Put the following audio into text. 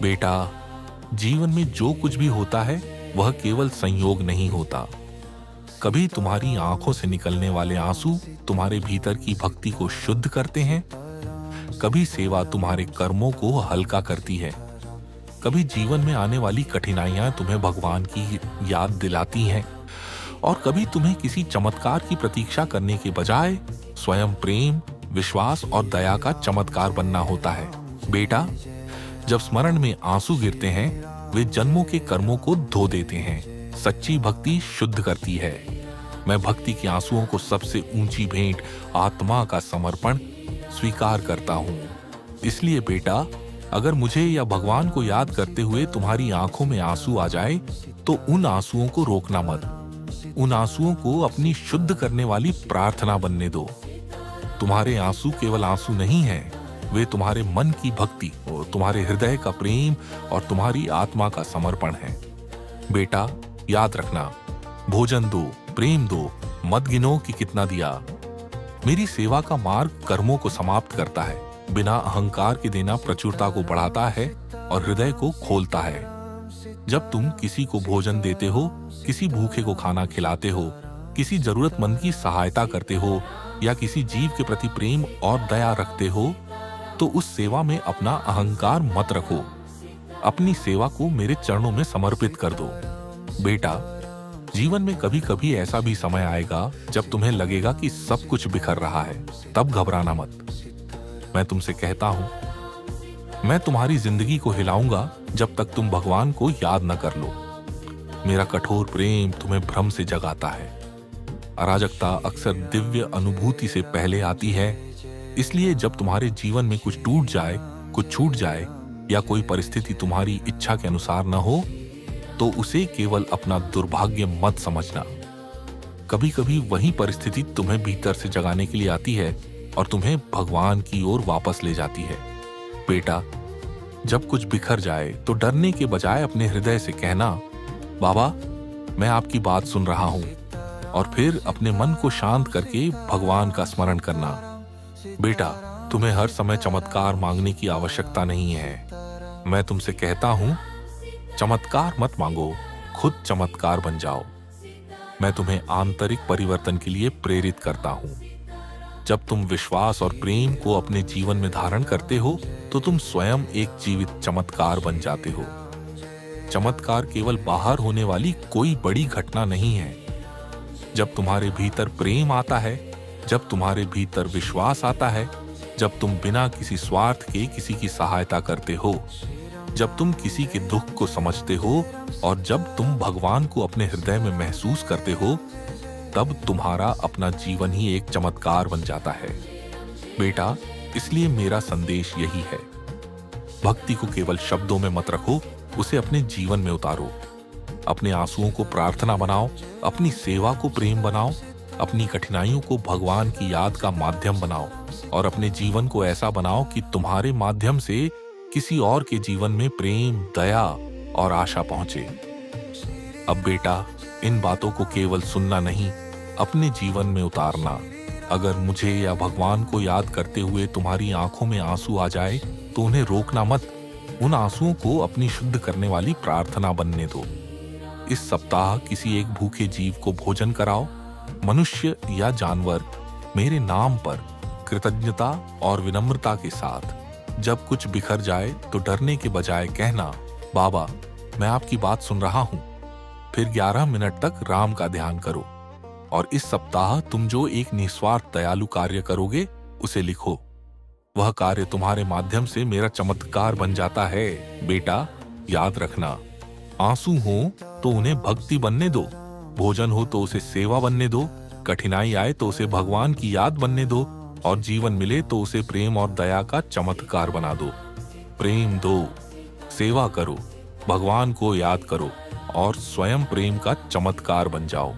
बेटा, जीवन में जो कुछ भी होता है वह केवल संयोग नहीं होता। कभी तुम्हारी आंखों से निकलने वाले आंसू तुम्हारे भीतर की भक्ति को शुद्ध करते हैं, कभी सेवा तुम्हारे कर्मों को हल्का करती है, कभी जीवन में आने वाली कठिनाइयां तुम्हें भगवान की याद दिलाती हैं, और कभी तुम्हें किसी चमत्कार की प्रतीक्षा करने के बजाय स्वयं प्रेम, विश्वास और दया का चमत्कार बनना होता है। बेटा, जब स्मरण में आंसू गिरते हैं, वे जन्मों के कर्मों को धो देते हैं। सच्ची भक्ति शुद्ध करती है। मैं भक्ति के आंसुओं को सबसे ऊंची भेंट, आत्मा का समर्पण स्वीकार करता हूँ। इसलिए बेटा, अगर मुझे या भगवान को याद करते हुए तुम्हारी आंखों में आंसू आ जाए, तो उन आंसुओं को रोकना मत। उन आंसुओं को अपनी शुद्ध करने वाली प्रार्थना बनने दो। तुम्हारे आंसू केवल आंसू नहीं हैं, वे तुम्हारे मन की भक्ति और तुम्हारे हृदय का प्रेम और तुम्हारी आत्मा का समर्पण है। बेटा, याद रखना, भोजन दो, प्रेम दो, मत गिनो कि कितना दिया। मेरी सेवा का मार्ग कर्मों को समाप्त करता है। बिना अहंकार के देना प्रचुरता को बढ़ाता है और हृदय को खोलता है। जब तुम किसी को भोजन देते हो, किसी भूखे को खाना खिलाते हो, किसी जरूरतमंद की सहायता करते हो या किसी जीव के प्रति प्रेम और दया रखते हो, तो उस सेवा में अपना अहंकार मत रखो। अपनी सेवा को मेरे चरणों में समर्पित कर दो। बेटा, जीवन में कभी कभी ऐसा भी समय आएगा जब तुम्हें लगेगा कि सब कुछ बिखर रहा है। तब घबराना मत। मैं तुमसे कहता हूं, मैं तुम्हारी जिंदगी को हिलाऊंगा जब तक तुम भगवान को याद न कर लो। मेरा कठोर प्रेम तुम्हें भ्रम से जगाता है। अराजकता अक्सर दिव्य अनुभूति से पहले आती है। इसलिए जब तुम्हारे जीवन में कुछ टूट जाए, कुछ छूट जाए या कोई परिस्थिति तुम्हारी इच्छा के अनुसार न हो, तो उसे केवल अपना दुर्भाग्य मत समझना। कभी कभी वही परिस्थिति तुम्हें भीतर से जगाने के लिए आती है और तुम्हें भगवान की ओर वापस ले जाती है। बेटा, जब कुछ बिखर जाए तो डरने के बजाय अपने हृदय से कहना, बाबा, मैं आपकी बात सुन रहा हूं, और फिर अपने मन को शांत करके भगवान का स्मरण करना। बेटा, तुम्हें हर समय चमत्कार मांगने की आवश्यकता नहीं है। मैं तुमसे कहता हूं, चमत्कार मत मांगो, खुद चमत्कार बन जाओ। मैं तुम्हें आंतरिक परिवर्तन के लिए प्रेरित करता हूं। जब तुम विश्वास और प्रेम को अपने जीवन में धारण करते हो, तो तुम स्वयं एक जीवित चमत्कार बन जाते हो। चमत्कार केवल बाहर होने वाली कोई बड़ी घटना नहीं है। जब तुम्हारे भीतर प्रेम आता है, जब तुम्हारे भीतर विश्वास आता है, जब तुम बिना किसी स्वार्थ के किसी की सहायता करते हो, जब तुम किसी के दुख को समझते हो और जब तुम भगवान को अपने हृदय में महसूस करते हो, तब तुम्हारा अपना जीवन ही एक चमत्कार बन जाता है। बेटा, इसलिए मेरा संदेश यही है, भक्ति को केवल शब्दों में मत रखो, उसे अपने जीवन में उतारो। अपने आंसुओं को प्रार्थना बनाओ, अपनी सेवा को प्रेम बनाओ, अपनी कठिनाइयों को भगवान की याद का माध्यम बनाओ, और अपने जीवन को ऐसा बनाओ कि तुम्हारे माध्यम से किसी और के जीवन में प्रेम, दया और आशा पहुंचे। अब बेटा, इन बातों को केवल सुनना नहीं, अपने जीवन में उतारना। अगर मुझे या भगवान को याद करते हुए तुम्हारी आंखों में आंसू आ जाए, तो उन्हें रोकना मत। उन आंसुओं को अपनी शुद्ध करने वाली प्रार्थना बनने दो। इस सप्ताह किसी एक भूखे जीव को भोजन कराओ। मनुष्य या जानवर, मेरे नाम पर कृतज्ञता और विनम्रता के साथ। जब कुछ बिखर जाए तो डरने के बजाय कहना, बाबा, मैं आपकी बात सुन रहा हूं। फिर 11 मिनट तक राम का ध्यान करो। और इस सप्ताह तुम जो एक निस्वार्थ दयालु कार्य करोगे, उसे लिखो। वह कार्य तुम्हारे माध्यम से मेरा चमत्कार बन जाता है। बेटा, याद रखना, आंसू हो तो उन्हें भक्ति बनने दो, भोजन हो तो उसे सेवा बनने दो, कठिनाई आए तो उसे भगवान की याद बनने दो, और जीवन मिले तो उसे प्रेम और दया का चमत्कार बना दो। प्रेम दो, सेवा करो, भगवान को याद करो और स्वयं प्रेम का चमत्कार बन जाओ।